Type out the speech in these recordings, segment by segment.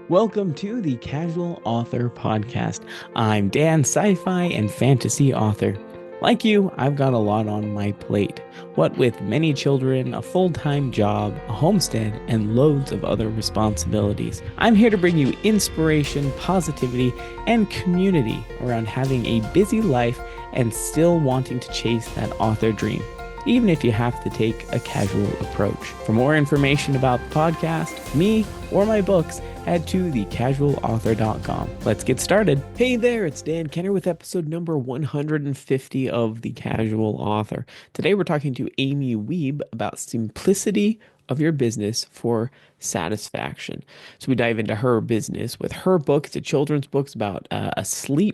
Welcome to the Casual Author Podcast. I'm Dan, sci-fi and fantasy author. Like you, I've got a lot on my plate. What with many children, a full-time job, a homestead, and loads of other responsibilities. I'm here to bring you inspiration, positivity, and community around having a busy life and still wanting to chase that author dream, even if you have to take a casual approach. For more information about the podcast, me, or my books, head to thecasualauthor.com. Let's get started. Hey there, it's Dan Kenner with episode number 150 of The Casual Author. Today we're talking to Amy Wiebe about simplicity of your business for satisfaction. So we dive into her business with her book. It's a children's book. It's about a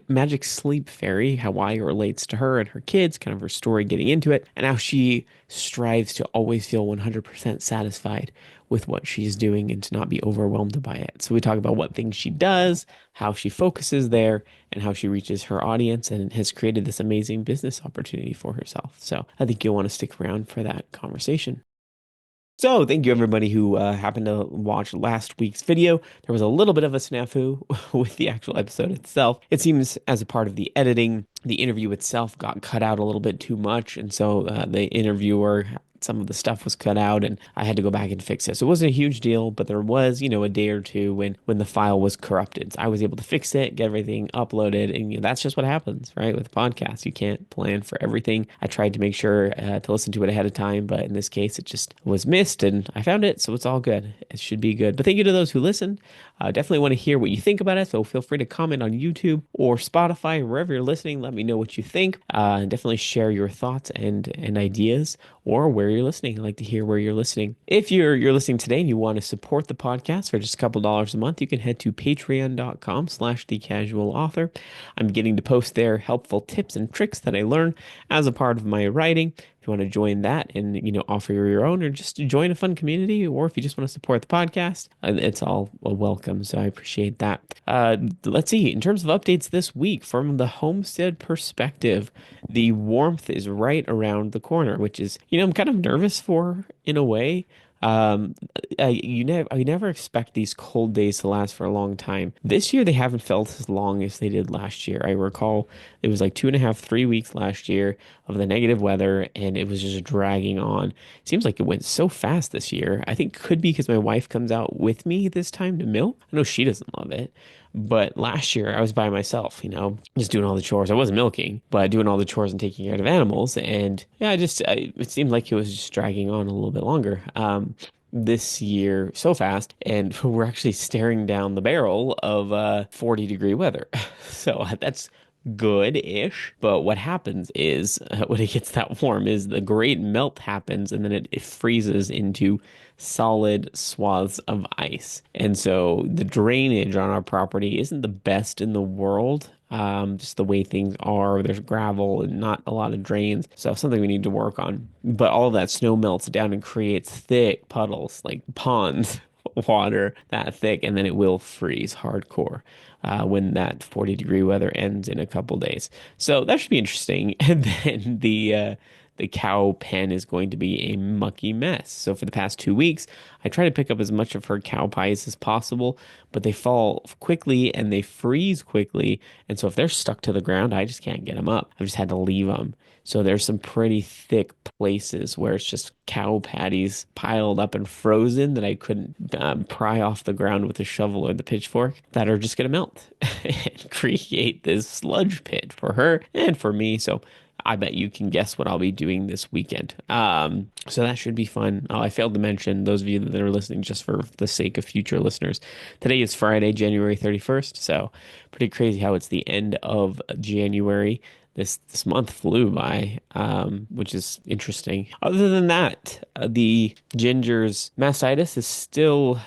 magic sleep fairy, how why it relates to her and her kids, kind of her story getting into it, and how she strives to always feel 100% satisfied with what she's doing and to not be overwhelmed by it. So we talk about what things she does, how she focuses there, and how she reaches her audience and has created this amazing business opportunity for herself. So I think you'll want to stick around for that conversation. So thank you everybody who happened to watch last week's video. There was a little bit of a snafu with the actual episode itself. It seems as a part of the editing, the interview itself got cut out a little bit too much. And so the interviewer, some of the stuff was cut out and I had to go back and fix it. So it wasn't a huge deal, but there was, a day or two when the file was corrupted. So I was able to fix it, get everything uploaded. And that's just what happens, right? With podcasts, you can't plan for everything. I tried to make sure to listen to it ahead of time, but in this case, it just was missed and I found it. So it's all good. It should be good. But thank you to those who listened. Definitely want to hear what you think about it. So feel free to comment on YouTube or Spotify, wherever you're listening. Let me know what you think. And definitely share your thoughts and ideas or where you're listening. I'd like to hear where you're listening. If you're listening today and you want to support the podcast for just a couple dollars a month, you can head to patreon.com/thecasualauthor. I'm getting to post there helpful tips and tricks that I learn as a part of my writing. If you want to join that and offer your own or just join a fun community, or if you just want to support the podcast, it's all welcome. So I appreciate that. Let's see. In terms of updates this week, from the homestead perspective, the warmth is right around the corner, which is I'm kind of nervous for in a way. Um, I never expect these cold days to last for a long time. This year, they haven't felt as long as they did last year. I recall it was like 2.5, 3 weeks last year of the negative weather, and it was just dragging on. Seems like it went so fast this year. I think could be because my wife comes out with me this time to milk. I know she doesn't love it. But last year I was by myself, just doing all the chores. I wasn't milking, but doing all the chores and taking care of animals. And yeah, it seemed like it was just dragging on a little bit longer. This year so fast, and we're actually staring down the barrel of 40-degree weather. So that's good-ish. But what happens is when it gets that warm is the great melt happens and then it freezes into solid swaths of ice. And so the drainage on our property isn't the best in the world. Just the way things are, there's gravel and not a lot of drains. So something we need to work on. But all of that snow melts down and creates thick puddles, like ponds, water that thick, and then it will freeze hardcore when that 40-degree weather ends in a couple days. So that should be interesting. And then the cow pen is going to be a mucky mess. So for the past 2 weeks, I try to pick up as much of her cow pies as possible, but they fall quickly and they freeze quickly. And so if they're stuck to the ground, I just can't get them up. I've just had to leave them. So there's some pretty thick places where it's just cow patties piled up and frozen that I couldn't pry off the ground with the shovel or the pitchfork that are just going to melt and create this sludge pit for her and for me. So I bet you can guess what I'll be doing this weekend. So that should be fun. Oh, I failed to mention those of you that are listening just for the sake of future listeners. Today is Friday, January 31st. So pretty crazy how it's the end of January. This month flew by, which is interesting. Other than that, the Ginger's mastitis is still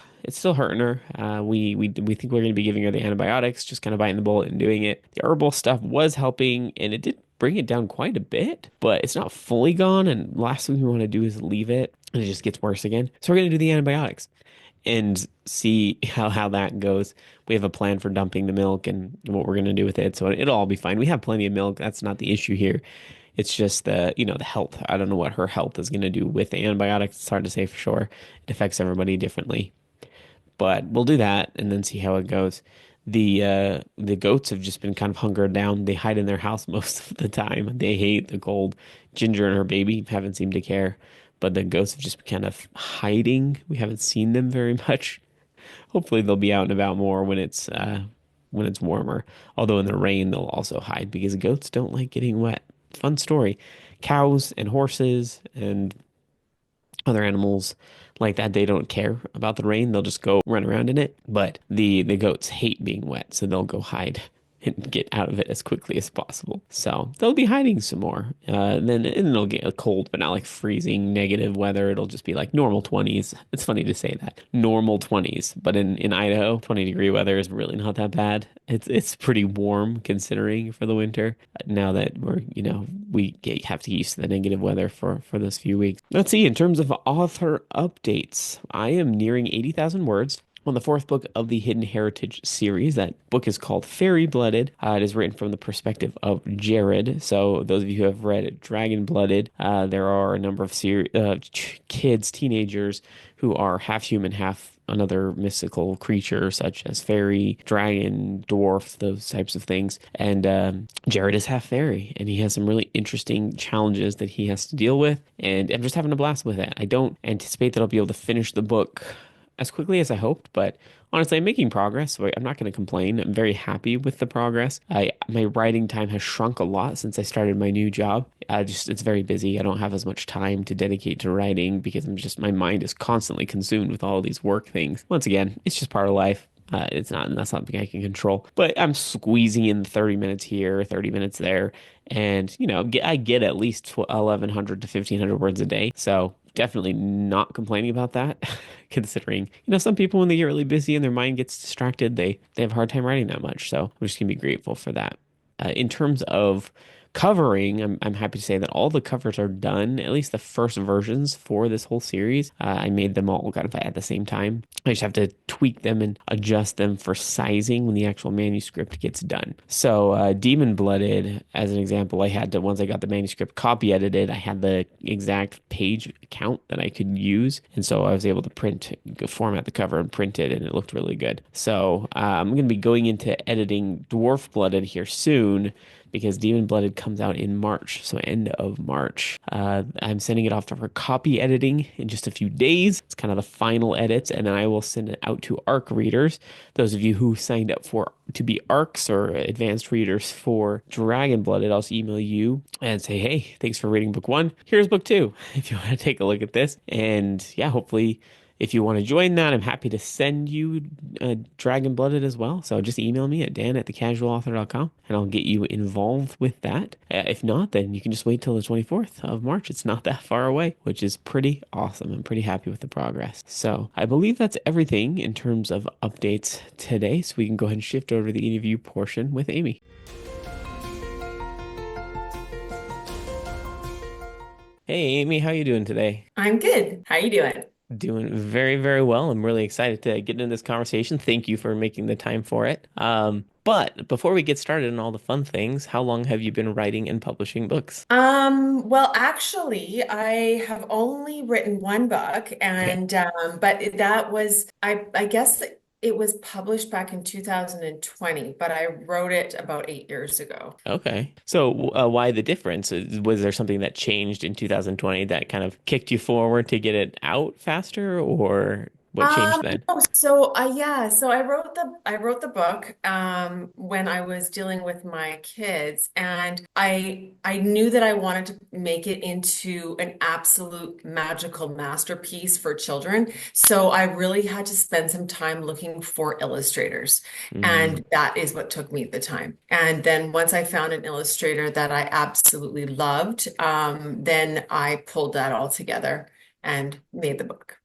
hurting her. We think we're going to be giving her the antibiotics, just kind of biting the bullet and doing it. The herbal stuff was helping, and it did bring it down quite a bit, but it's not fully gone. And last thing we want to do is leave it, and it just gets worse again. So we're going to do the antibiotics and see how that goes. We have a plan for dumping the milk and what we're going to do with it. So it'll all be fine. We have plenty of milk. That's not the issue here. It's just the health. I don't know what her health is going to do with the antibiotics. It's hard to say for sure. It affects everybody differently. But we'll do that and then see how it goes. The goats have just been kind of hunkered down. They hide in their house most of the time. They hate the cold. Ginger and her baby haven't seemed to care, but the goats have just been kind of hiding. We haven't seen them very much. Hopefully they'll be out and about more when it's warmer. Although in the rain they'll also hide because goats don't like getting wet. Fun story. Cows and horses and other animals like that, they don't care about the rain. They'll just go run around in it. But the goats hate being wet, so they'll go hide and get out of it as quickly as possible. So they'll be hiding some more. Then and it'll get cold, but not like freezing negative weather. It'll just be like normal 20s. It's funny to say that. Normal 20s. But in Idaho, 20-degree weather is really not that bad. It's pretty warm considering for the winter. Now that have to get used to the negative weather for those few weeks. Let's see, in terms of author updates, I am nearing 80,000 words on the fourth book of the Hidden Heritage series. That book is called Fairy Blooded. It is written from the perspective of Jared. So those of you who have read Dragon Blooded, there are a number of kids, teenagers who are half human, half another mystical creature, such as fairy, dragon, dwarf, those types of things. And Jared is half fairy, and he has some really interesting challenges that he has to deal with. And I'm just having a blast with it. I don't anticipate that I'll be able to finish the book as quickly as I hoped, but honestly, I'm making progress, so I'm not going to complain. I'm very happy with the progress. My writing time has shrunk a lot since I started my new job. It's very busy. I don't have as much time to dedicate to writing because my mind is constantly consumed with all these work things. Once again, it's just part of life. That's not something I can control, but I'm squeezing in 30 minutes here, 30 minutes there. And, I get at least 1,100 to 1,500 words a day. So definitely not complaining about that, considering, some people, when they get really busy and their mind gets distracted, they have a hard time writing that much. So I'm just gonna be grateful for that. In terms of covering, I'm happy to say that all the covers are done, at least the first versions for this whole series. I made them all kind of at the same time. I just have to tweak them and adjust them for sizing when the actual manuscript gets done. So, Demon Blooded, as an example, once I got the manuscript copy edited, I had the exact page count that I could use. And so I was able to format the cover and print it, and it looked really good. So, I'm going to be going into editing Dwarf Blooded here soon, because Demon Blooded comes out in March, so end of March. I'm sending it off for copy editing in just a few days. It's kind of the final edits, and then I will send it out to ARC readers. Those of you who signed up to be ARCs or advanced readers for Dragon Blooded, I'll email you and say, hey, thanks for reading book one. Here's book two, if you want to take a look at this. And yeah, hopefully, if you want to join that, I'm happy to send you Dragon Blooded as well. So just email me at dan@thecasualauthor.com and I'll get you involved with that. If not, then you can just wait till the 24th of March. It's not that far away, which is pretty awesome. I'm pretty happy with the progress. So I believe that's everything in terms of updates today. So we can go ahead and shift over to the interview portion with Amy. Hey, Amy, how you doing today? I'm good. How you doing? Doing very, very well. I'm really excited to get into this conversation. Thank you for making the time for it. But before we get started on all the fun things, how long have you been writing and publishing books? Well, actually, I have only written one book, Okay. and but that was I guess it was published back in 2020, but I wrote it about 8 years ago. Okay. So, why the difference? Was there something that changed in 2020 that kind of kicked you forward to get it out faster, or what changed then? No, so yeah, so I wrote the book when I was dealing with my kids, and I knew that I wanted to make it into an absolute magical masterpiece for children. So I really had to spend some time looking for illustrators, Mm, and that is what took me the time. And then once I found an illustrator that I absolutely loved, then I pulled that all together and made the book.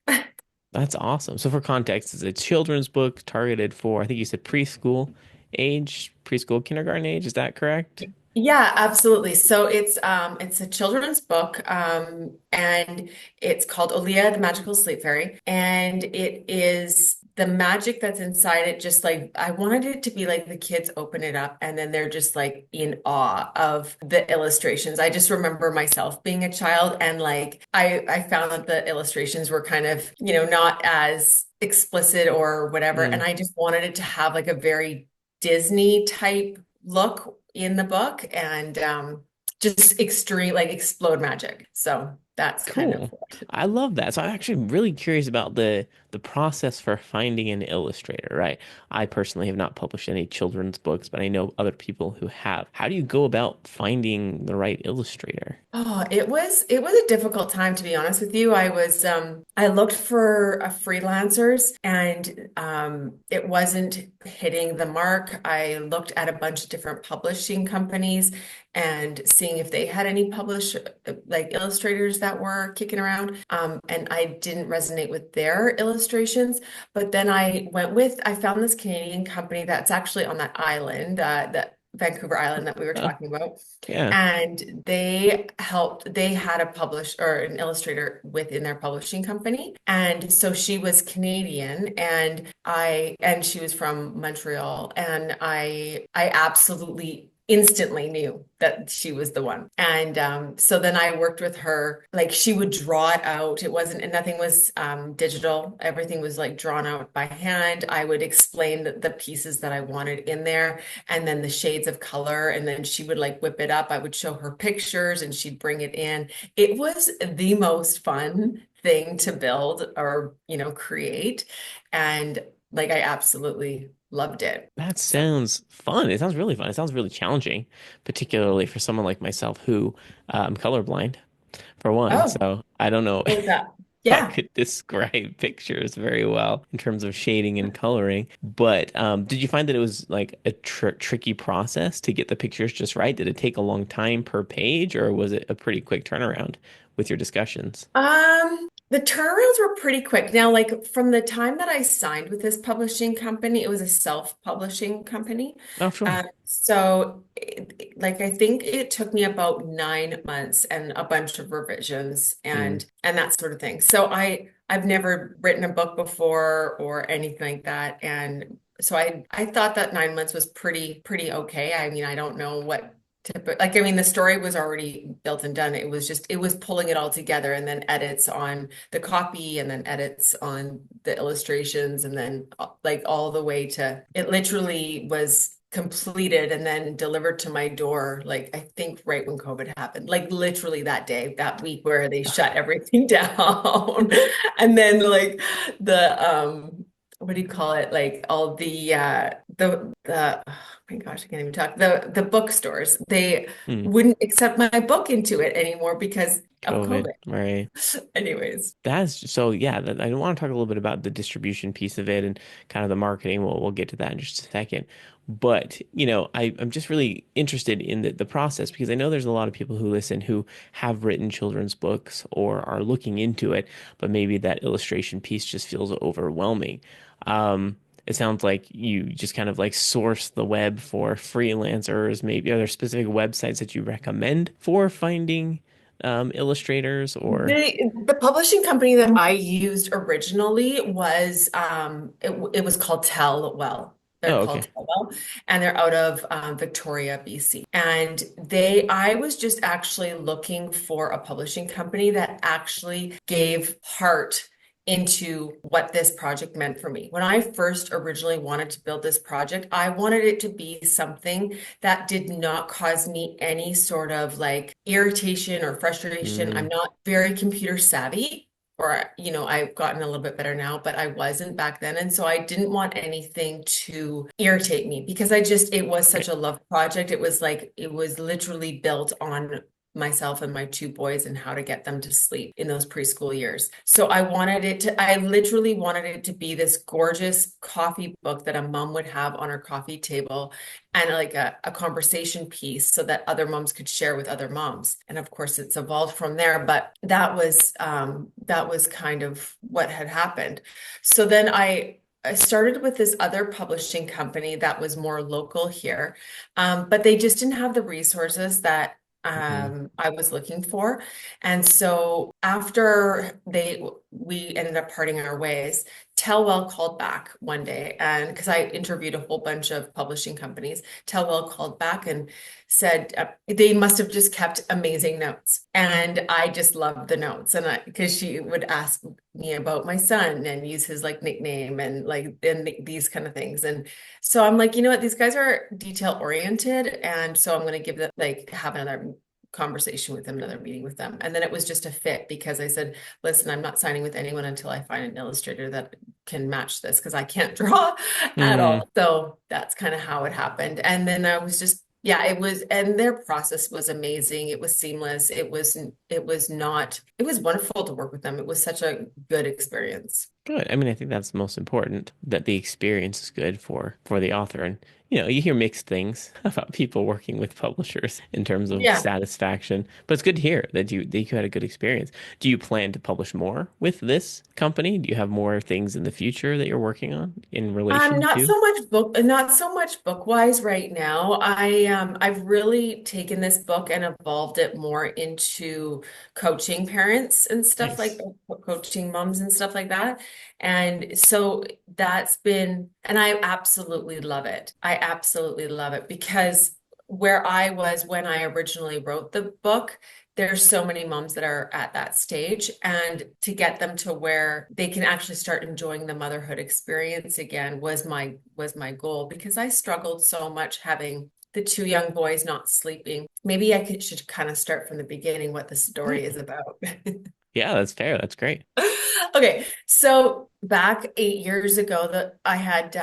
that's awesome. So, for context, it's a children's book targeted for, I think you said preschool, kindergarten age. Is that correct? Yeah, absolutely. So it's a children's book, and it's called Olia, the Magical Sleep Fairy, and it is the magic that's inside it, just like I wanted it to be like the kids open it up and then they're just like in awe of the illustrations. I just remember myself being a child and like I found that the illustrations were kind of, not as explicit or whatever. And Mm, I just wanted it to have like a very Disney type look in the book and just extreme, like explode magic. So that's kind of cool. I love that. So I'm actually really curious about the process for finding an illustrator, right? I personally have not published any children's books, but I know other people who have. How do you go about finding the right illustrator? Oh, it was a difficult time to be honest with you. I looked for freelancers and it wasn't hitting the mark. I looked at a bunch of different publishing companies and seeing if they had any like illustrators that were kicking around. And I didn't resonate with their illustrations. But then I found this Canadian company that's actually on that island, that Vancouver Island that we were Oh, talking about. yeah. And they had a publish or an illustrator within their publishing company. And so she was Canadian and she was from Montreal. And I absolutely instantly knew that she was the one. And so then I worked with her, like she would draw it out. It wasn't, and nothing was digital. Everything was like drawn out by hand. I would explain the pieces that I wanted in there and then the shades of color. And then she would like whip it up. I would show her pictures and she'd bring it in. It was the most fun thing to build or, create. And like I absolutely loved it. That So, sounds fun. It sounds really fun. It sounds really challenging, particularly for someone like myself who I'm colorblind, for one. oh, So I don't know what was that? I Yeah. could describe pictures very well in terms of shading and coloring. But did you find that it was like a tricky process to get the pictures just right? Did it take a long time per page, or was it a pretty quick turnaround with your discussions? The turnarounds were pretty quick. Now, like from the time that I signed with this publishing company, it was a self-publishing company. Oh, sure. Like I think it took me about 9 months and a bunch of revisions Mm, and that sort of thing. So I've never written a book before or anything like that. And so I thought that 9 months was pretty okay. I mean, I don't know what like, I mean, the story was already built and done. It was pulling it all together and then edits on the copy and then edits on the illustrations and then like all the way to it literally was completed and then delivered to my door, like I think right when COVID happened, like literally that day, that week where they shut everything down. And then like what do you call it? Like all the oh my gosh, I can't even talk. The bookstores, they mm, wouldn't accept my book into it anymore because of COVID, COVID. right. Anyways. So yeah, I want to talk a little bit about the distribution piece of it and kind of the marketing. We'll get to that in just a second. But I'm just really interested in the process because I know there's a lot of people who listen who have written children's books or are looking into it, but maybe that illustration piece just feels overwhelming. It sounds like you just kind of like source the web for freelancers. Maybe are there specific websites that you recommend for finding illustrators or? The publishing company that I used originally was it was called Tell Well. They're Oh, called okay. Tell Well, and they're out of Victoria, BC. And I was just actually looking for a publishing company that actually gave heart into what this project meant for me. When I first originally wanted to build this project, I wanted it to be something that did not cause me any sort of like irritation or frustration. I'm Mm, not very computer savvy, or, I've gotten a little bit better now, but I wasn't back then. And so I didn't want anything to irritate me because it was such right. a love project. It was literally built on myself and my two boys and how to get them to sleep in those preschool years. So I literally wanted it to be this gorgeous coffee book that a mom would have on her coffee table and like a conversation piece so that other moms could share with other moms. And of course it's evolved from there, but that was kind of what had happened. So then I started with this other publishing company that was more local here, but they just didn't have the resources that Mhm. I was looking for. And so after we ended up parting our ways, Tellwell called back one day, and because I interviewed a whole bunch of publishing companies, Tellwell called back and said they must have just kept amazing notes. And I just loved the notes. And because she would ask me about my son and use his like nickname and like these kind of things. And so I'm like, you know what, these guys are detail oriented. And so I'm going to give them like have another conversation with them, another meeting with them. And then it was just a fit because I said, listen, I'm not signing with anyone until I find an illustrator that can match this because I can't draw at Mm. all. So that's kind of how it happened. And then I was just, yeah, it was, and their process was amazing. It was seamless. It was not, it was wonderful to work with them. It was such a good experience. Good. I mean, I think that's most important, that the experience is good for the author. And you hear mixed things about people working with publishers in terms of Yeah. satisfaction, but it's good to hear that you had a good experience. Do you plan to publish more with this company? Do you have more things in the future that you're working on in relation Not to? so much not so much book wise right now. I've really taken this book and evolved it more into coaching parents and stuff like Nice. that, coaching moms and stuff like that. And so that's been, and I absolutely love it. I absolutely love it because where I was when I originally wrote the book, there's so many moms that are at that stage, and to get them to where they can actually start enjoying the motherhood experience again was my goal because I struggled so much having the two young boys not sleeping. Maybe should kind of start from the beginning what the story is about. Yeah, that's fair. That's great. Okay, so back 8 years ago, that I had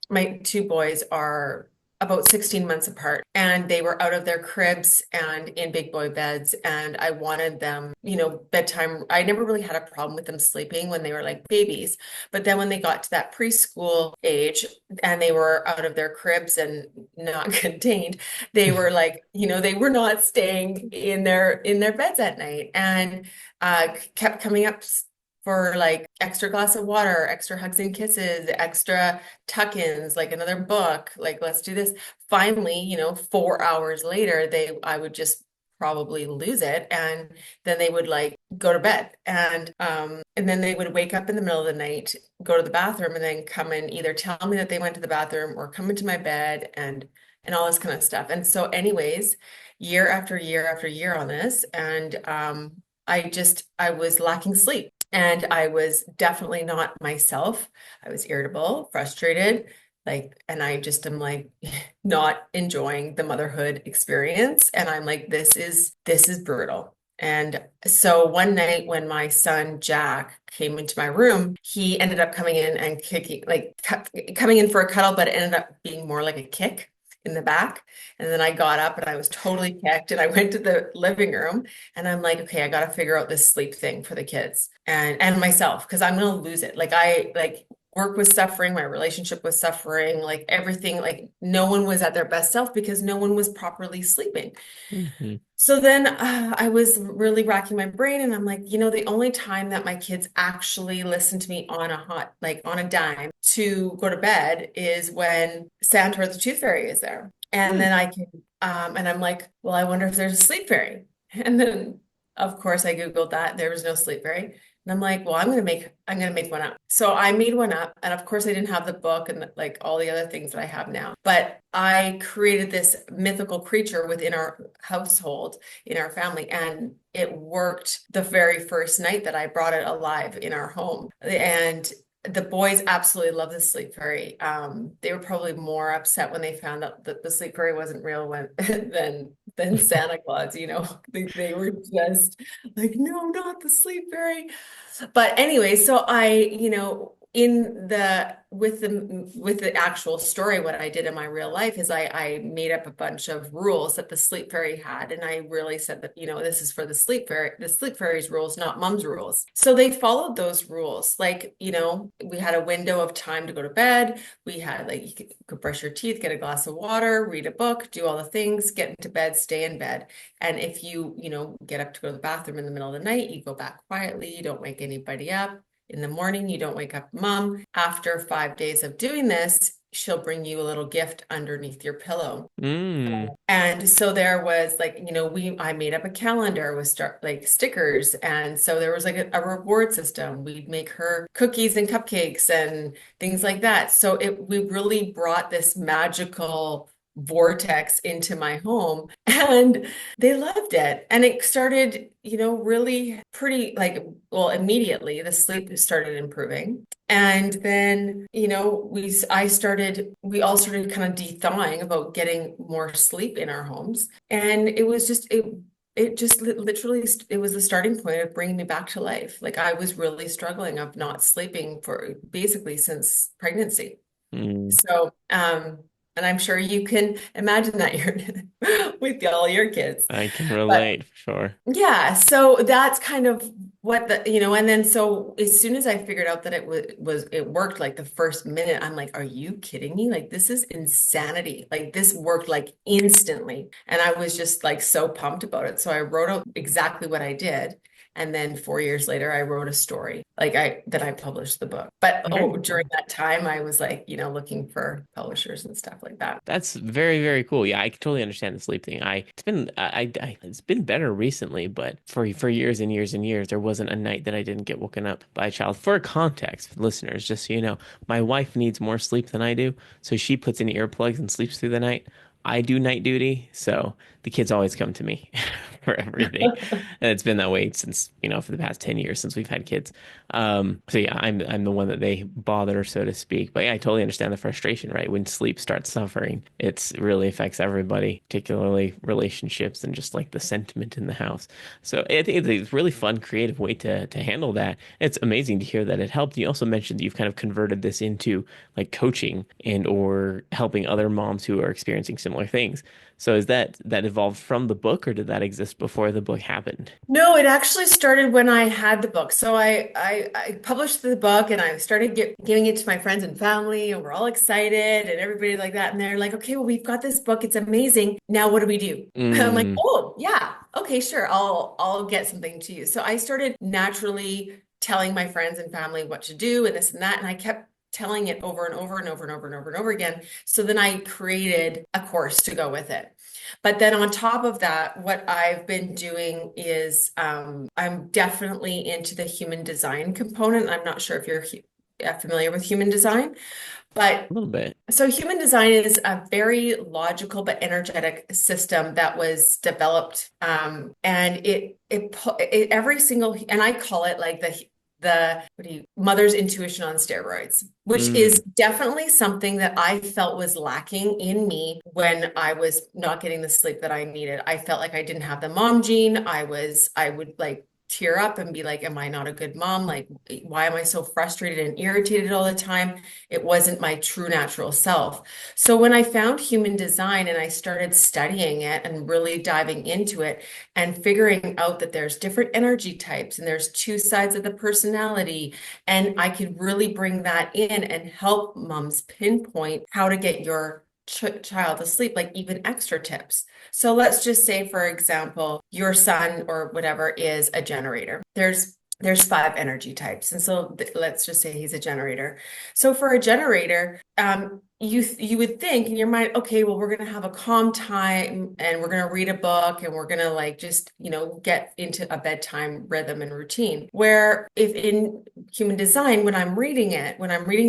my two boys are about 16 months apart, and they were out of their cribs and in big boy beds, and I wanted them, bedtime. I never really had a problem with them sleeping when they were like babies, but then when they got to that preschool age and they were out of their cribs and not contained, they were like, they were not staying in their beds at night, and kept coming up for like extra glass of water, extra hugs and kisses, extra tuck-ins, like another book, like let's do this. Finally, 4 hours later, I would just probably lose it, and then they would like go to bed, and then they would wake up in the middle of the night, go to the bathroom, and then come and either tell me that they went to the bathroom or come into my bed and all this kind of stuff. And so anyways, year after year after year on this, and I was lacking sleep, and I was definitely not myself. I was irritable, frustrated, like, and I just am like not enjoying the motherhood experience. And I'm like, this is brutal. And so one night when my son Jack came into my room, he ended up coming in and kicking, like coming in for a cuddle, but it ended up being more like a kick in the back. And then I got up and I was totally kicked, and I went to the living room, and I'm like, okay, I got to figure out this sleep thing for the kids and myself because I'm gonna lose it. Like work was suffering, my relationship was suffering, like everything, like no one was at their best self because no one was properly sleeping. Hmm. So then I was really racking my brain, and I'm like, the only time that my kids actually listen to me like on a dime to go to bed is when Santa or the Tooth Fairy is there. And then and I'm like, well, I wonder if there's a sleep fairy. And then, of course, I Googled that. There was no sleep fairy. And I'm like, well, I'm gonna make one up. So I made one up, and of course I didn't have the book and like all the other things that I have now. But I created this mythical creature within our household, in our family, and it worked the very first night that I brought it alive in our home. And the boys absolutely love the sleep fairy. They were probably more upset when they found out that the sleep fairy wasn't real than Santa Claus, they were just like, no, not the sleep fairy. But anyway, so in the with the actual story, what I did in my real life is I made up a bunch of rules that the sleep fairy had, and I really said that, this is for the sleep fairy's rules, not mom's rules. So they followed those rules. Like, we had a window of time to go to bed. We had like you could brush your teeth, get a glass of water, read a book, do all the things, get into bed, stay in bed. And if you get up to go to the bathroom in the middle of the night, you go back quietly, you don't wake anybody up. In the morning, you don't wake up mom. After 5 days of doing this, she'll bring you a little gift underneath your pillow. Mm. And so there was like, I made up a calendar with like stickers. And so there was like a reward system. We'd make her cookies and cupcakes and things like that. So we really brought this magical vortex into my home and they loved it. And it started, really pretty like, well, immediately the sleep started improving. And then, we all started kind of de-thawing about getting more sleep in our homes. And it just literally, it was the starting point of bringing me back to life. Like I was really struggling of not sleeping for basically since pregnancy. Mm. So, and I'm sure you can imagine that you're with all your kids. I can But relate for sure. yeah, so that's kind of what and then so as soon as I figured out that it worked like the first minute, I'm like, are you kidding me? Like this is insanity. Like this worked like instantly. And I was just like so pumped about it. So I wrote out exactly what I did. And then 4 years later, I wrote a story like I published the book. But Very during cool. that time, I was like, looking for publishers and stuff like that. That's very, very cool. Yeah, I can totally understand the sleep thing. It's been better recently, but for years and years and years, there wasn't a night that I didn't get woken up by a child. For context, listeners, just so you know, my wife needs more sleep than I do, so she puts in earplugs and sleeps through the night. I do night duty, so the kids always come to me for everything. And it's been that way since, for the past 10 years since we've had kids. So yeah, I'm the one that they bother, so to speak. But yeah, I totally understand the frustration, right? When sleep starts suffering, it really affects everybody, particularly relationships and just like the sentiment in the house. So it's a really fun, creative way to handle that. It's amazing to hear that it helped. You also mentioned that you've kind of converted this into like coaching and or helping other moms who are experiencing similar things. So is that evolved from the book, or did that exist before the book happened? No, it actually started when I had the book. So I published the book and I started giving it to my friends and family, and we're all excited and everybody like that. And they're like, okay, well, we've got this book. It's amazing. Now what do we do? I'm like, Mm, oh, yeah. Okay, sure. I'll get something to you. So I started naturally telling my friends and family what to do and this and that. And I kept telling it over and over and over and over and over and over again. So then I created a course to go with it. But then on top of that, what I've been doing is I'm definitely into the human design component. I'm not sure if you're familiar with human design, but a little bit. so human design is a very logical but energetic system that was developed, and every single, and I call it like the mother's intuition on steroids, which is Mm. definitely something that I felt was lacking in me when I was not getting the sleep that I needed. I felt like I didn't have the mom gene. I would like tear up and be like, am I not a good mom? Like, why am I so frustrated and irritated all the time? It wasn't my true natural self. So when I found human design and I started studying it and really diving into it and figuring out that there's different energy types and there's two sides of the personality, and I could really bring that in and help moms pinpoint how to get your child to sleep, like even extra tips. So let's just say, for example, your son or whatever is a generator. There's five energy types. And so let's just say he's a generator. So for a generator, you would think in your mind, okay, well, we're going to have a calm time and we're going to read a book and we're going to like just, get into a bedtime rhythm and routine. Where if in human design, when I'm reading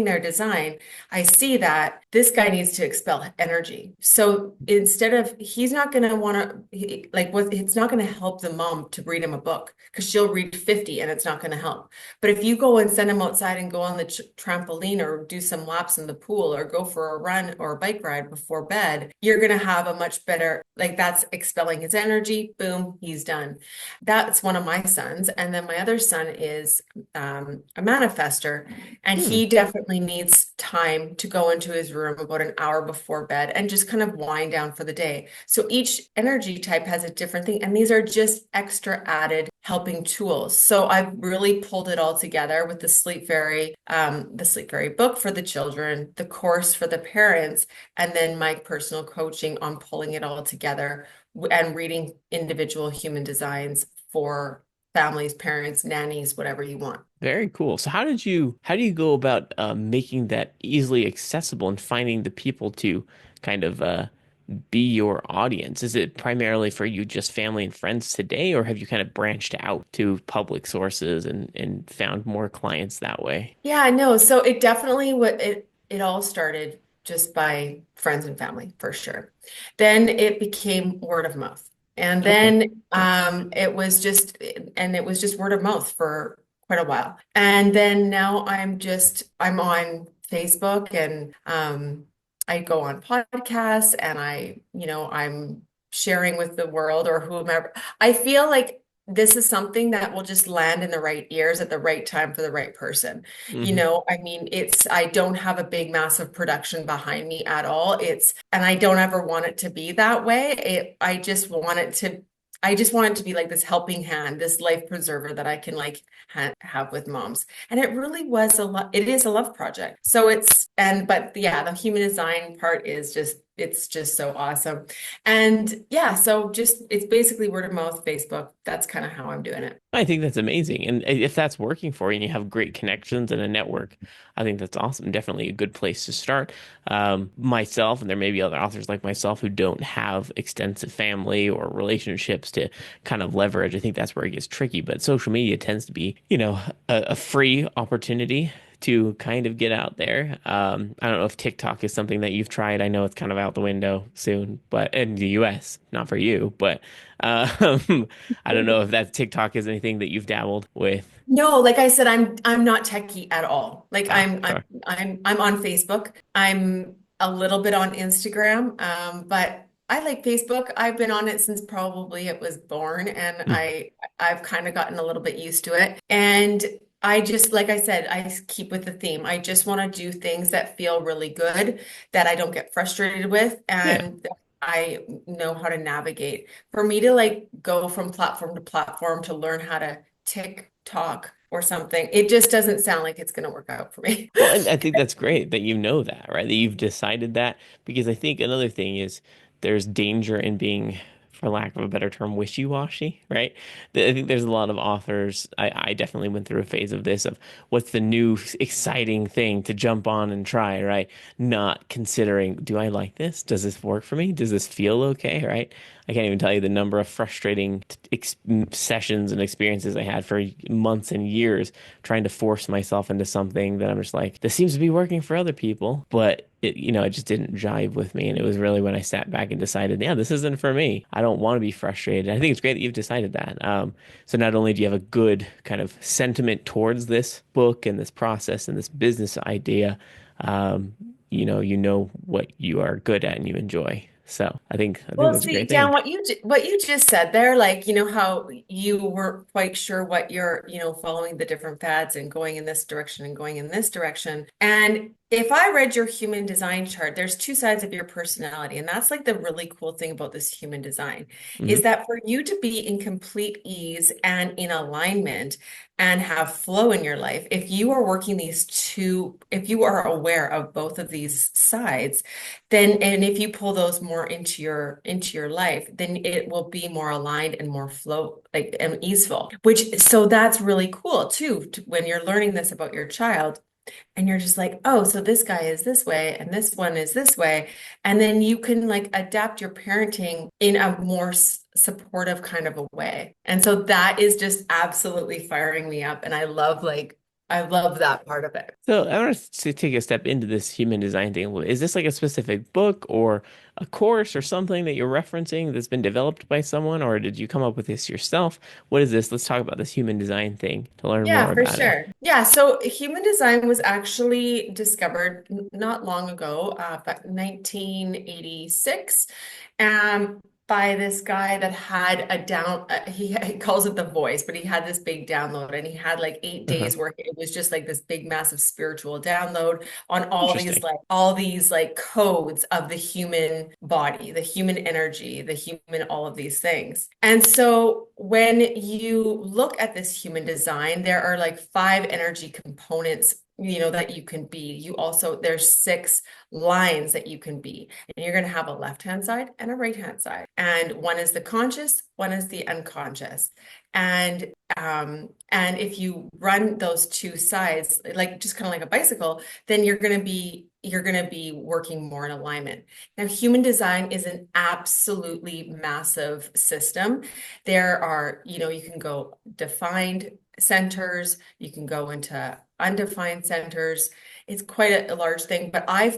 their design, I see that this guy needs to expel energy. So instead of, he's not going to want to, it's not going to help the mom to read him a book because she'll read 50 and it's not going to help. But if you go and send him outside and go on the trampoline or do some laps in the pool or go for a run or a bike ride before bed, you're going to have a much better, like that's expelling his energy. Boom, he's done. That's one of my sons. And then my other son is a manifester, and Hmm. he definitely needs time to go into his room about an hour before bed and just kind of wind down for the day. So each energy type has a different thing, and these are just extra added helping tools. So I've really pulled it all together with the Sleep Fairy book for the children, the course for the parents, and then my personal coaching on pulling it all together and reading individual human designs for families, parents, nannies, whatever you want. Very cool. So how do you go about making that easily accessible and finding the people to kind of be your audience? Is it primarily for you just family and friends today, or have you kind of branched out to public sources and found more clients that way? Yeah, no, so it definitely what it all started just by friends and family for sure. Then it became word of mouth. And Okay. then it was just word of mouth for quite a while. And then now I'm on Facebook and I go on podcasts and I'm sharing with the world or whomever. I feel like this is something that will just land in the right ears at the right time for the right person. Hmm. I mean, I don't have a big, massive production behind me at all. And I don't ever want it to be that way. I just want it to be like this helping hand, this life preserver that I can like have with moms. And it really was it is a love project. But yeah, the human design part is it's just so awesome. And yeah, so just it's basically word of mouth, Facebook. That's kind of how I'm doing it. I think that's amazing. And if that's working for you and you have great connections and a network, I think that's awesome. Definitely a good place to start. Myself, and there may be other authors like myself who don't have extensive family or relationships to kind of leverage. I think that's where it gets tricky. But social media tends to be, a free opportunity to kind of get out there. I don't know if TikTok is something that you've tried. I know it's kind of out the window soon, but in the US, not for you, but I don't know if that TikTok is anything that you've dabbled with. No, like I said, I'm not techie at all. Like Ah, okay. I'm on Facebook. I'm a little bit on Instagram, but I like Facebook. I've been on it since probably it was born, and I've kind of gotten a little bit used to it. And I just, like I said, I keep with the theme. I just want to do things that feel really good, that I don't get frustrated with, Yeah. and that I know how to navigate. For me to like go from platform to platform to learn how to TikTok or something. It just doesn't sound like it's going to work out for me. Well, and I think that's great that you know that, right? That you've decided that because I think another thing is there's danger in being, for lack of a better term, wishy-washy, right? I think there's a lot of authors. I definitely went through a phase of this of what's the new exciting thing to jump on and try, right? Not considering, do I like this? Does this work for me? Does this feel okay, right? I can't even tell you the number of frustrating ex sessions and experiences I had for months and years trying to force myself into something that I'm just like, this seems to be working for other people, but it just didn't jive with me. And it was really when I sat back and decided, yeah, this isn't for me. I don't want to be frustrated. I think it's great that you've decided that. So not only do you have a good kind of sentiment towards this book and this process and this business idea, um, you know what you are good at and you enjoy. So I think Well, that's a see, great Dan, thing. what you just said there, like, how you weren't quite sure what you're, following the different fads and going in this direction and going in this direction. And if I read your human design chart, there's two sides of your personality. And that's like the really cool thing about this human design is Hmm. that for you to be in complete ease and in alignment and have flow in your life, if you are aware of both of these sides, then and if you pull those more into your life, then it will be more aligned and more flow like and easeful. Which so that's really cool too when you're learning this about your child and you're just like, oh, so this guy is this way and this one is this way. And then you can like adapt your parenting in a more supportive kind of a way. And so that is just absolutely firing me up. And I love that part of it. So I want to take a step into this human design thing. Is this like a specific book or a course or something that you're referencing that's been developed by someone, or did you come up with this yourself? What is this? Let's talk about this human design thing to learn more Yeah, for about it. sure. Yeah, so human design was actually discovered not long ago, but 1986, by this guy that had he calls it the voice, but he had this big download and he had like eight Uh-huh. days work. It was just like this big, massive spiritual download on Interesting. all these like codes of the human body, the human energy, the human, all of these things. And so when you look at this human design, there are like five energy components that you can be. You also, there's 6 lines that you can be. And you're going to have a left-hand side and a right-hand side. And one is the conscious, one is the unconscious. And if you run those two sides, like just kind of like a bicycle, then you're going to be working more in alignment. Now, human design is an absolutely massive system. There are, you can go defined centers, you can go into undefined centers. It's quite a large thing, but I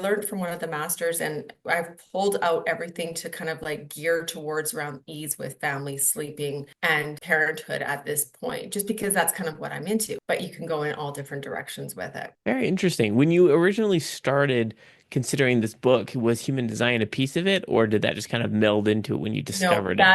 learned from one of the masters, and I've pulled out everything to kind of like gear towards around ease with family, sleeping, and parenthood at this point, just because that's kind of what I'm into. But you can go in all different directions with it. Very interesting. When you originally started considering this book, was human design a piece of it, or did that just kind of meld into it when you No, discovered it?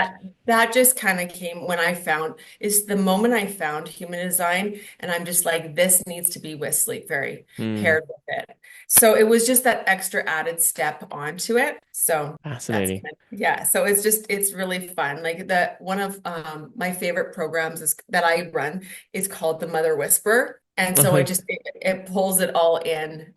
that just kind of came when I found is the moment I found human design, and I'm just like, this needs to be with Sleep Fairy Hmm, paired with it. So it was just that extra added step onto it. So that's fascinating. yeah. So it's really fun. Like the one of my favorite programs is that I run is called the Mother Whisper. And so it pulls it all in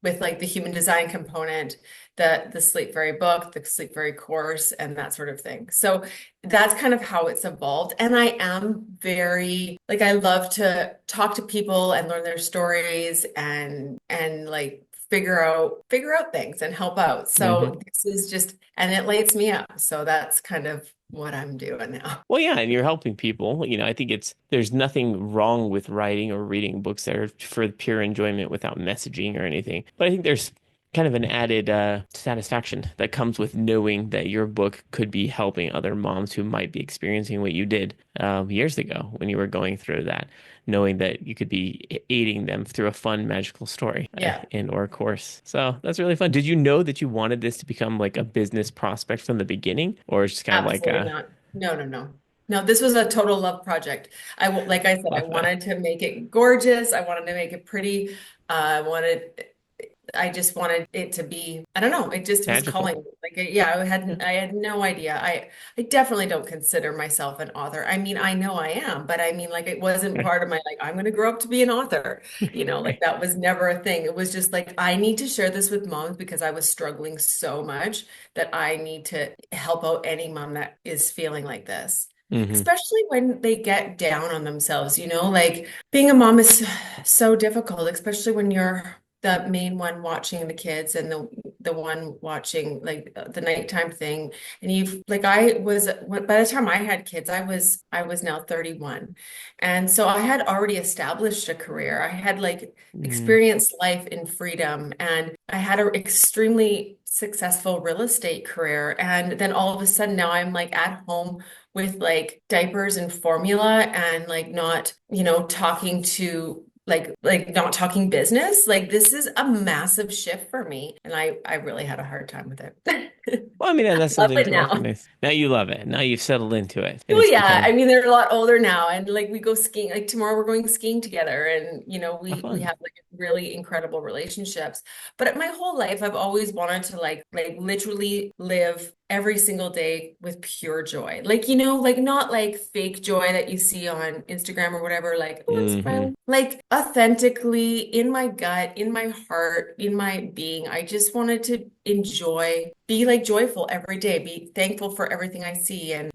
with like the human design component, the Sleep Fairy book, the Sleep Fairy course, and that sort of thing. So that's kind of how it's evolved. And I am very like I love to talk to people and learn their stories and like figure out things and help out. Hmm. So this is just and it lights me up. So that's kind of what I'm doing now. Well, yeah, and you're helping people. I think there's nothing wrong with writing or reading books that are for pure enjoyment without messaging or anything. But I think there's kind of an added satisfaction that comes with knowing that your book could be helping other moms who might be experiencing what you did years ago when you were going through that, knowing that you could be aiding them through a fun, magical story Yeah, in or course. So that's really fun. Did you know that you wanted this to become like a business prospect from the beginning, or it's just kind of like absolutely not. No, no, no. No, this was a total love project. Like I said, I love that. wanted to make it gorgeous. I wanted to make it pretty. I just wanted it to be, I don't know, it just was Magical. calling me. Like, yeah, Yeah. I had no idea. I definitely don't consider myself an author. I mean, I know I am, but I mean, like, it wasn't Right. part of my, like, I'm going to grow up to be an author. Like Right. that was never a thing. It was just like, I need to share this with moms because I was struggling so much that I need to help out any mom that is feeling like this. Hmm. Especially when they get down on themselves, like being a mom is so difficult, especially when you're the main one watching the kids and the one watching like the nighttime thing. And you've like I was by the time I had kids, I was now 31. And so I had already established a career. I had like Mm. experienced life in freedom, and I had an extremely successful real estate career. And then all of a sudden now I'm like at home with like diapers and formula and like not, talking to like not talking business. Like this is a massive shift for me, and I really had a hard time with it. Well, I mean, and I that's love something it to now. recognize. Now you love it. Now you've settled into it, and Well, it's yeah, I become mean they're a lot older now, and like we go skiing. Like tomorrow we're going skiing together, and we fun. have like really incredible relationships. But my whole life I've always wanted to like literally live every single day with pure joy. Like like not like fake joy that you see on Instagram or whatever. Like oh I'm Hmm. smiling. Like authentically in my gut, in my heart, in my being. I just wanted to enjoy, be like joyful every day, be thankful for everything I see and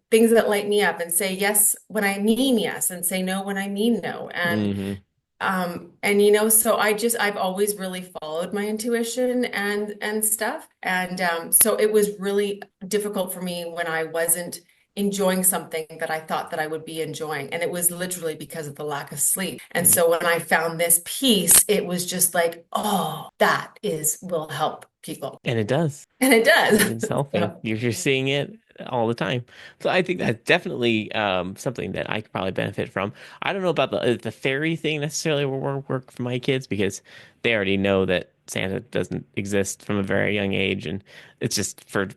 things that light me up and say yes when I mean yes and say no when I mean no. Hmm. And so I've always really followed my intuition and stuff. And so it was really difficult for me when I wasn't enjoying something that I thought that I would be enjoying. And it was literally because of the lack of sleep. And so when I found this piece, it was just like, oh, that is will help people. And it does. And it does. It's helping. So, You're seeing it all the time. So I think that's definitely something that I could probably benefit from. I don't know about the fairy thing necessarily will work for my kids because they already know that Santa doesn't exist from a very young age, and it's just for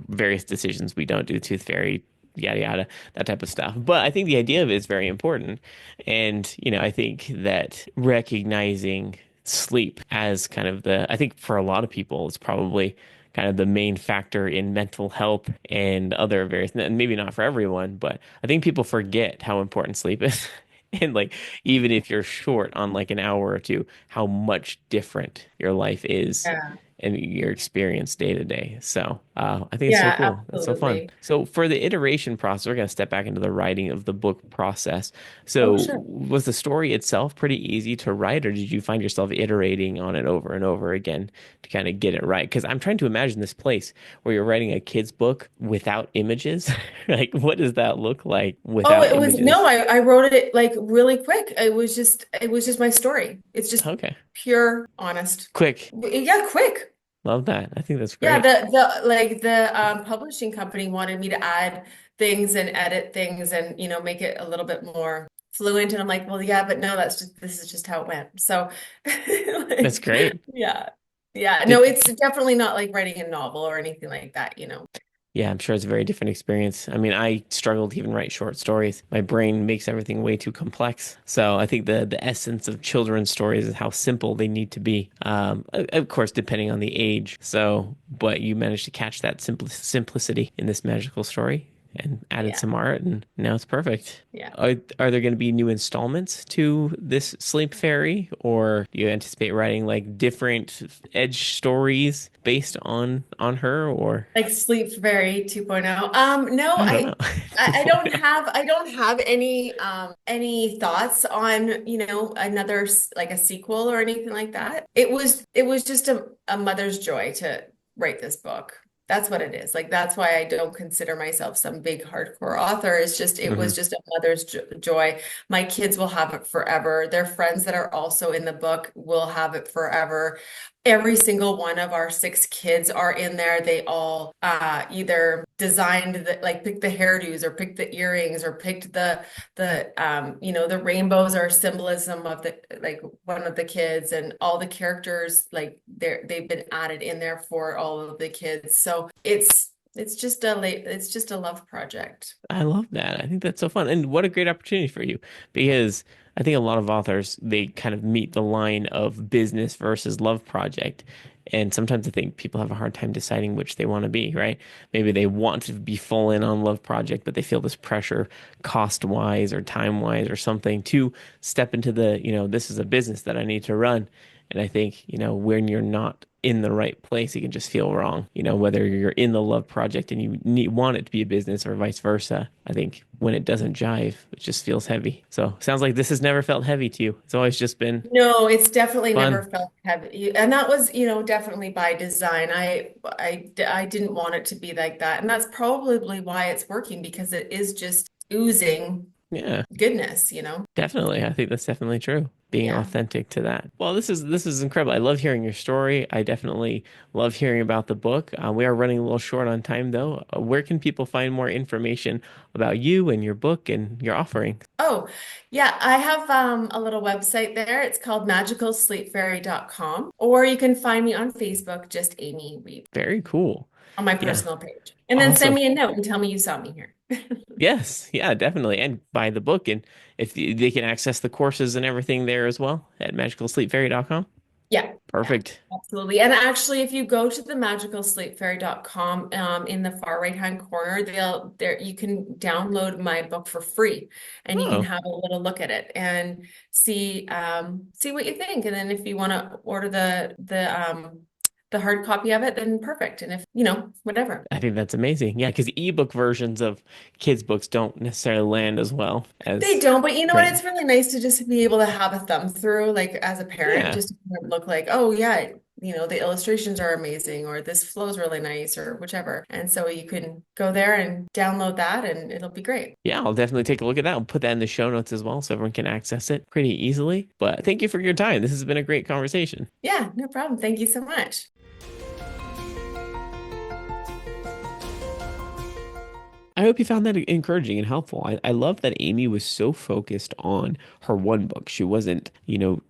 various decisions we don't do tooth fairy, yada yada, that type of stuff. But I think the idea of it is very important, and I think that recognizing sleep as kind of I think for a lot of people, it's probably kind of the main factor in mental health and other various, and maybe not for everyone, but I think people forget how important sleep is And like even if you're short on like an hour or two, how much different your life is Yeah. and your experience day to day. So I think it's so Yeah, cool. That's so fun. absolutely. So for the iteration process, we're gonna step back into the writing of the book process. Oh, So sure. was the story itself pretty easy to write, or did you find yourself iterating on it over and over again to kind of get it right? Because I'm trying to imagine this place where you're writing a kid's book without images. Like, what does that look like Oh, without it was no, images? I wrote it like really quick. It was just my story. It's just Okay. pure, honest. Quick. Yeah, quick. Love that. I think that's Yeah, great. the publishing company wanted me to add things and edit things and make it a little bit more fluent. And I'm like, well, yeah, but no, this is just how it went. So That's like, great. yeah. Yeah. No, Did it's definitely not like writing a novel or anything like that. Yeah, I'm sure it's a very different experience. I mean, I struggle to even write short stories. My brain makes everything way too complex. So I think the essence of children's stories is how simple they need to be. Of course, depending on the age. So, but you managed to catch that simplicity in this magical story and added Yeah. some art, and now it's perfect. Yeah. Are there going to be new installments to this Sleep Fairy, or do you anticipate writing like different edge stories based on her, or Like Sleep Fairy 2.0. No, I don't know. I don't have any thoughts on, another like a sequel or anything like that. It was just a mother's joy to write this book. That's what it is. Like that's why I don't consider myself some big hardcore author. It Hmm. was just a mother's joy. My kids will have it forever. Their friends that are also in the book will have it forever. Every single one of our six kids are in there. They all either designed like picked the hairdos or picked the earrings or picked the rainbows are symbolism of the like one of the kids, and all the characters like they've been added in there for all of the kids. So it's just a love project. I love that. I think that's so fun. And what a great opportunity for you because I think a lot of authors, they kind of meet the line of business versus love project. And sometimes I think people have a hard time deciding which they want to be, right? Maybe they want to be full in on love project, but they feel this pressure cost wise or time wise or something to step into this is a business that I need to run. And I think, when you're not in the right place, it can just feel wrong. Whether you're in the love project and you want it to be a business or vice versa. I think when it doesn't jive, it just feels heavy. So sounds like this has never felt heavy to you. It's always just been No, it's definitely never fun. felt heavy. And that was, definitely by design. I didn't want it to be like that. And that's probably why it's working because it is just oozing Yeah, goodness. definitely. I think that's definitely true. Being Yeah. authentic to that. Well, this is incredible. I love hearing your story. I definitely love hearing about the book. We are running a little short on time though. Where can people find more information about you and your book and your offering? Oh, yeah, I have a little website there. It's called magicalsleepfairy.com, or you can find me on Facebook, just Amy Wiebe Very cool. on my Yeah, personal page. And then send awesome. me a note and tell me you saw me here. Yes, yeah, definitely. And buy the book. And if they can access the courses and everything there as well at magicalsleepfairy.com. Yeah, yeah, Perfect. absolutely. And actually, if you go to the magicalsleepfairy.com, in the far right-hand corner, there you can download my book for free, and you can Oh, have a little look at it and see what you think. And then if you want to order the hard copy of it, then perfect. And if, whatever. I think that's amazing. Yeah, because ebook versions of kids' books don't necessarily land as well They as don't, but you know what? print. It's really nice to just be able to have a thumb through, like as a parent, Yeah. just to kind of look like, oh yeah, the illustrations are amazing, or this flows really nice, or whichever. And so you can go there and download that, and it'll be great. Yeah, I'll definitely take a look at that. I'll put that in the show notes as well so everyone can access it pretty easily. But thank you for your time. This has been a great conversation. Yeah, no problem. Thank you so much. I hope you found that encouraging and helpful. I love that Amy was so focused on her one book. She wasn't,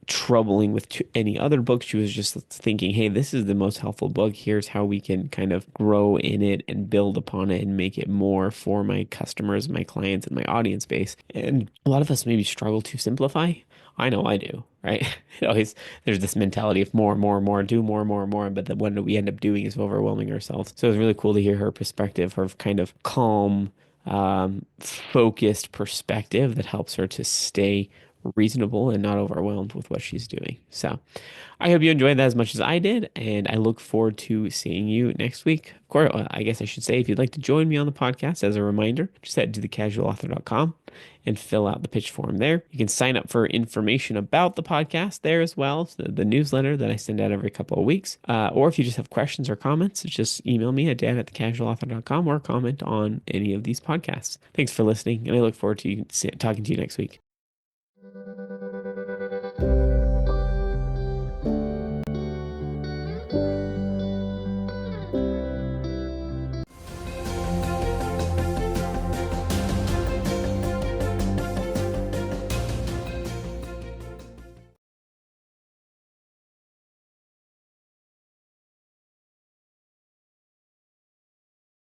troubling with any other books. She was just thinking, hey, this is the most helpful book. Here's how we can kind of grow in it and build upon it and make it more for my customers, my clients, and my audience base. And a lot of us maybe struggle to simplify. I know I do, right? It always there's this mentality of more, more, more, do more, more, more, but what we end up doing is overwhelming ourselves. So it's really cool to hear her perspective, her kind of calm, focused perspective that helps her to stay reasonable and not overwhelmed with what she's doing. So I hope you enjoyed that as much as I did, and I look forward to seeing you next week. Of course, I guess I should say, if you'd like to join me on the podcast, as a reminder, just head to thecasualauthor.com and fill out the pitch form there. You can sign up for information about the podcast there as well, so the newsletter that I send out every couple of weeks. Or if you just have questions or comments, just email me at dan@thecasualauthor.com or comment on any of these podcasts. Thanks for listening, and I look forward to talking to you next week.